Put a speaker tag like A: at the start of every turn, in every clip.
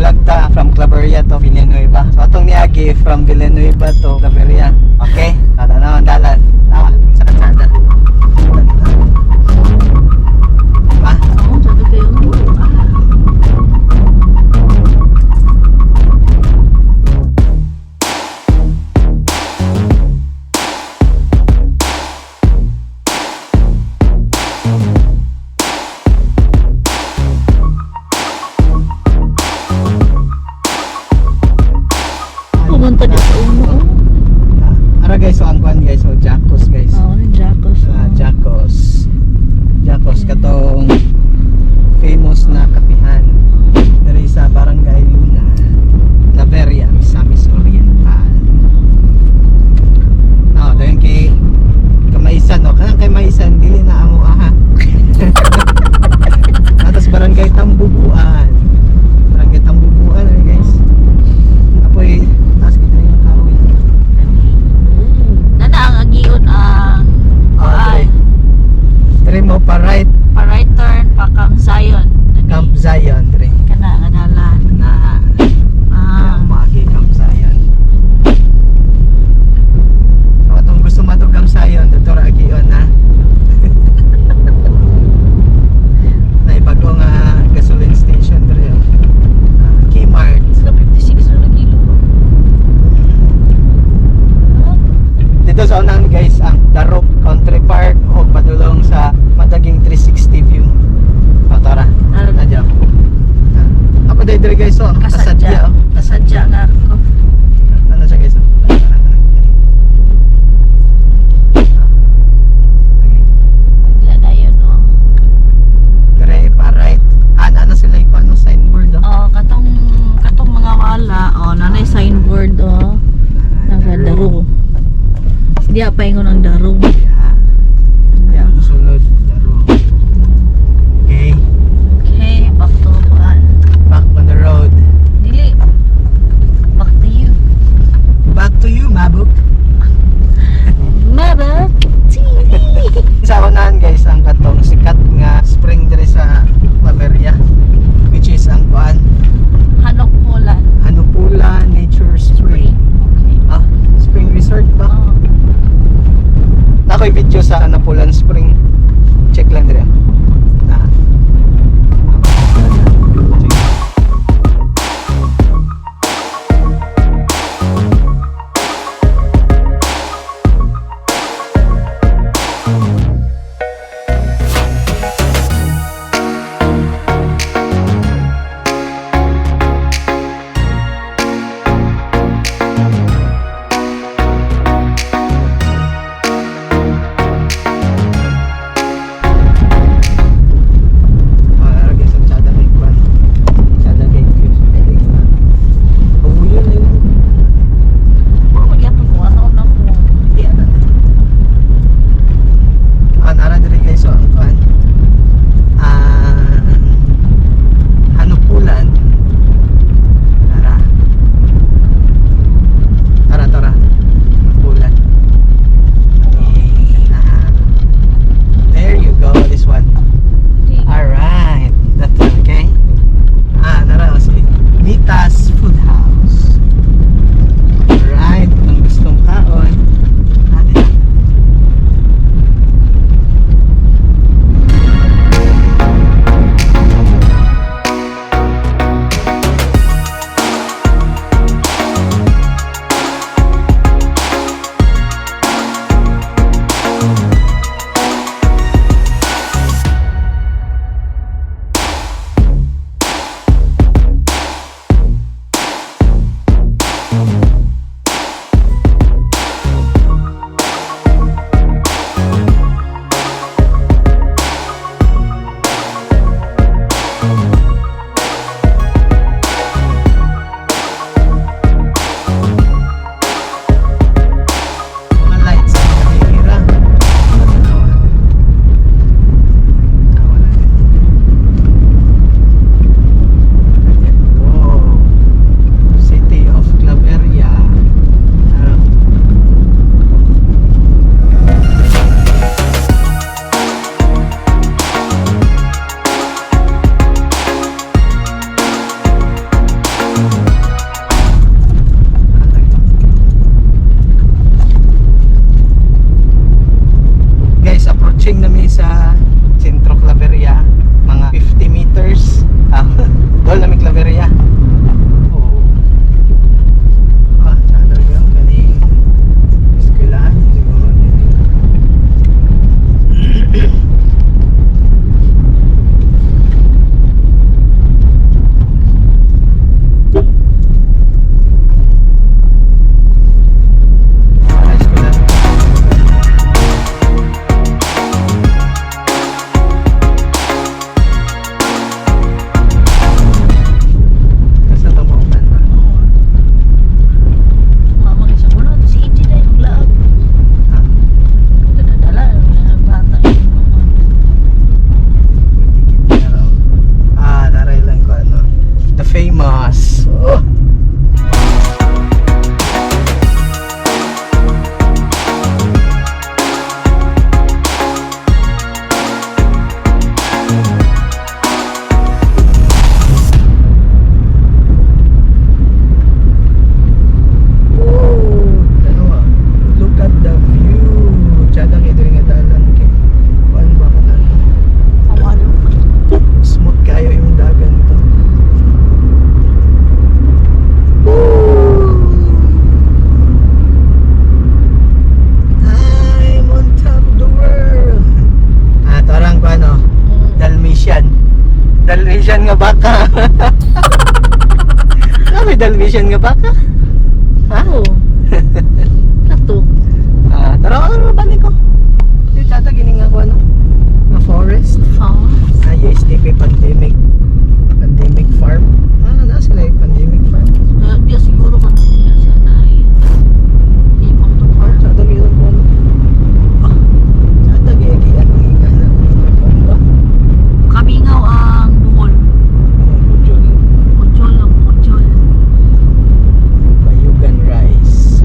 A: vlog ta from Claveria to Villanueva. So atong niagi from Villanueva to Claveria. Okay? Kada na ang dalan. Tama sa kalsada. Ah,
B: Oo, sabi kayo. Pumunta din sa uno.
A: ara guys, so ang kwan guys, so Jacos guys.
B: Oo, yung Jacos.
A: Jacos. Jacos katong famous na kapihan. Dari sa Barangay Luna, Claveria, Misamis Oriental. No, dayon kay Kamaisan, no. Kanang kay Maisan dili na amo aha. Atas Barangay Tambubuan. Barangay Tambubuan guys. Apoy taas kita yung kahoy.
B: Nana ang agion ang
A: Okay. Dire mo pa right,
B: pa right turn pa Camp Zion.
A: Camp Zion dire.
B: Kana nga dalan.
A: Na magi Camp Zion. So atong gusto matog Camp Zion, dito ra agion na. Na ibago nga gasoline station dire. Kmart.
B: Sa 56 na kilo.
A: Dito sa unang guys ang Darok Country Park o padulong sa Madaging 360 view. O tara. Nadya. Ako dahil dire guys oh. Kasadya oh.
B: Kasadya nga ako.
A: Ano siya guys oh.
B: Wala na yun o.
A: Dire pa right. Ano sila yung ano signboard oh.
B: Oh, katong mga wala. Oh, nanay signboard oh. Nasa daro. Di apa ingon ang daro.
A: Yeah, musulod. Daro. Okay.
B: Okay, back to kuan.
A: Back on the road. Dalmatian nga baka. May Dalmatian nga baka? Ha?
B: Oo. Kato.
A: Tara ako ba ko? Yung tata gining ako ano? Na forest.
B: Fast.
A: USDP Pandemic Farm. Na sila yung Pandemic Farm.
B: Di siguro kan sa naay. Ibang to farm.
A: Tata gilang ko ano? Tata giyan ang hinga na bomba.
B: Kabingaw ang buhol.
A: Bujol.
B: Bujol ang bujol.
A: Bayugan Rice.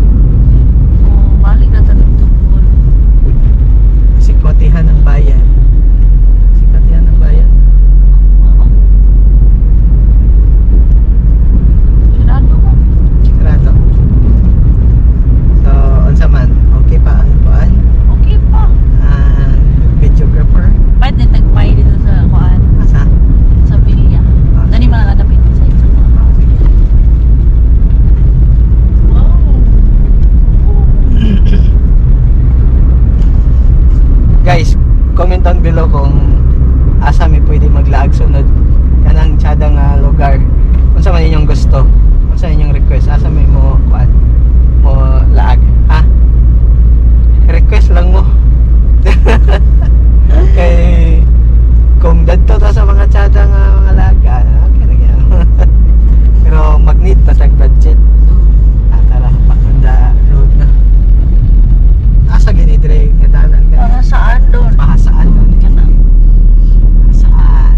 B: Oh, balik na tayo ito buhol.
A: Sikwatihan ng bayan. Sikwatihan ng bayan.
B: Oo. Sigurado ko.
A: Sigurado. So, unsa man, okay pa ang kuan?
B: Okay pa.
A: Videographer.
B: Pwede nagpay dito sa kuan.
A: Asa?
B: Sa Pilia. Dani mga kadapit sa isa. Wow.
A: Guys, comment down below kung asa mi pwede maglaag sunod kanang tsada nga lugar. Unsa man inyong gusto? Unsa inyong request? Asa may mo kuan? Mo laag, ha? Request lang mo. Kay kung dadto ta sa mga tsada nga mga laga, okay na yan. Pero mag-need pa sa budget. Tara, pakanda road na. Asa gini dire nga dalan
B: Para
A: ka?
B: saan doon?
A: Mahasaan doon.
B: Kana.
A: Saan?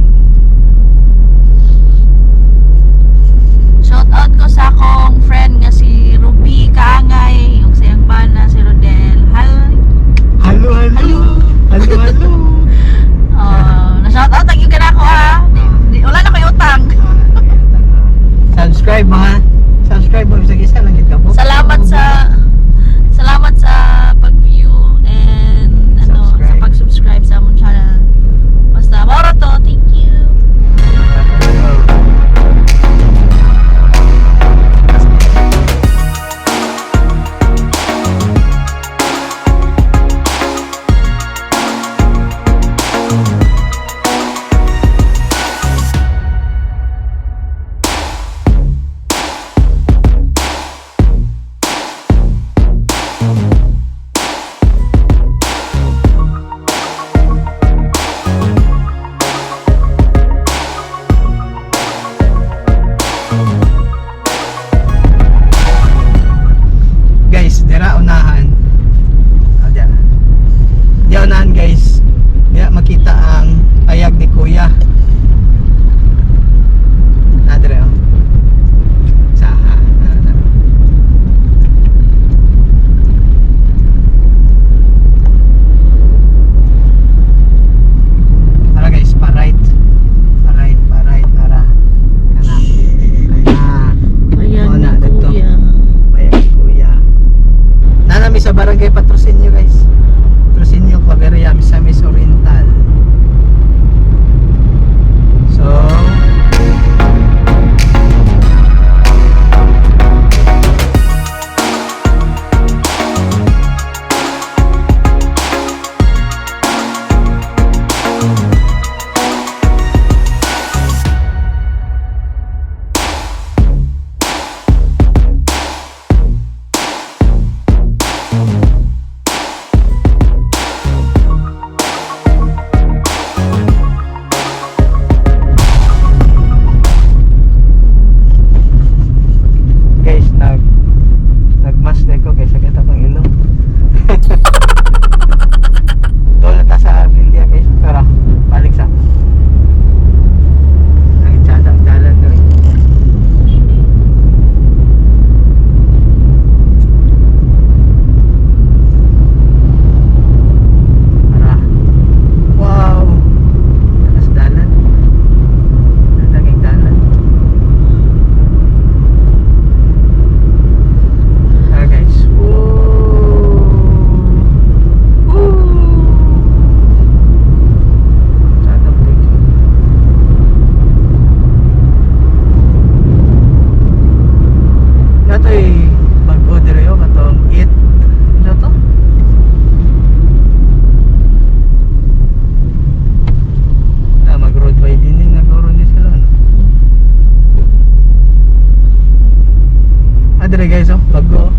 A: dire guys, oh. Bago.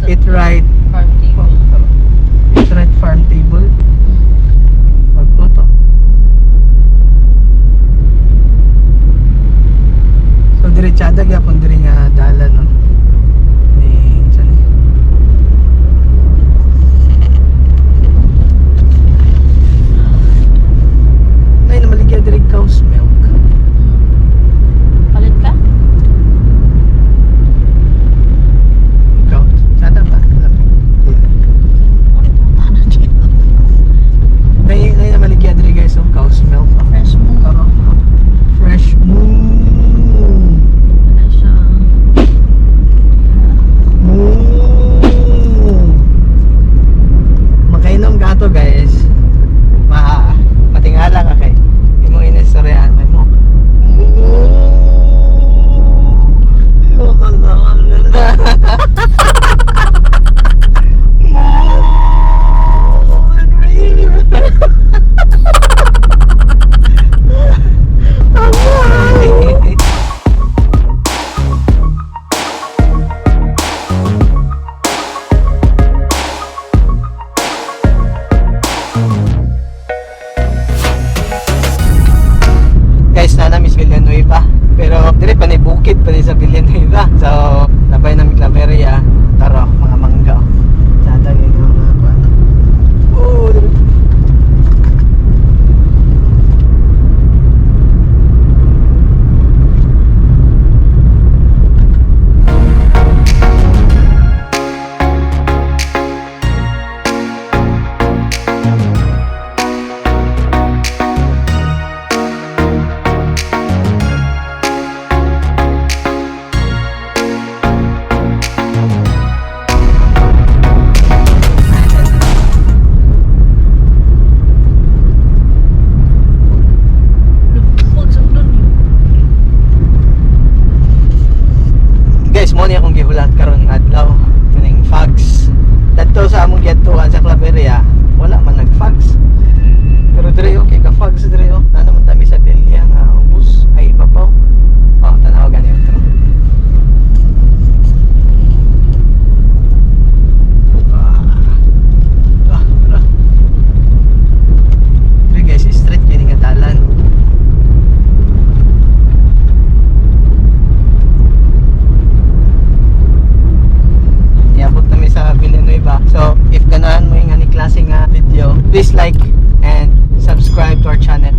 A: Eat right.
B: Farm table.
A: Eat right farm table. Bago to. So diretsada gyapon diri nga dalan, no. Ni saan eh? Nay namaligya diri cow's milk.
B: Palit ka?
A: Ikaw, sana ba? Nay namaligya diri guys, oh, cow's milk. Oh.
B: Fresh mo.
A: Fresh moon.
B: Ano siya?
A: Makainom ka to guys. Matingala ka kay. Hindi mo inistoryahan mo. Guys, na Miss Villanueva. Pero dire pa ni bukid pa ni sa Villanueva. So, nabay na mi Claveria. Taro, mga mangga. Sada ni mga kuan. Oh, dire. Guys, mo niya akong gihulat karon nga adlaw kaning fags. Dadto sa among giadtuan sa Claveria, wala man nag-fags. Pero dire okay ka fags dire oh. Na naman tami sa Delia nga ubos ay ibabaw. Oh, tanaw gani utro. Dire guys, straight kini nga dalan. Niabot na mi sa Villanueva. So, if ganahan mo yung ani klase nga video, please like and subscribe to our channel.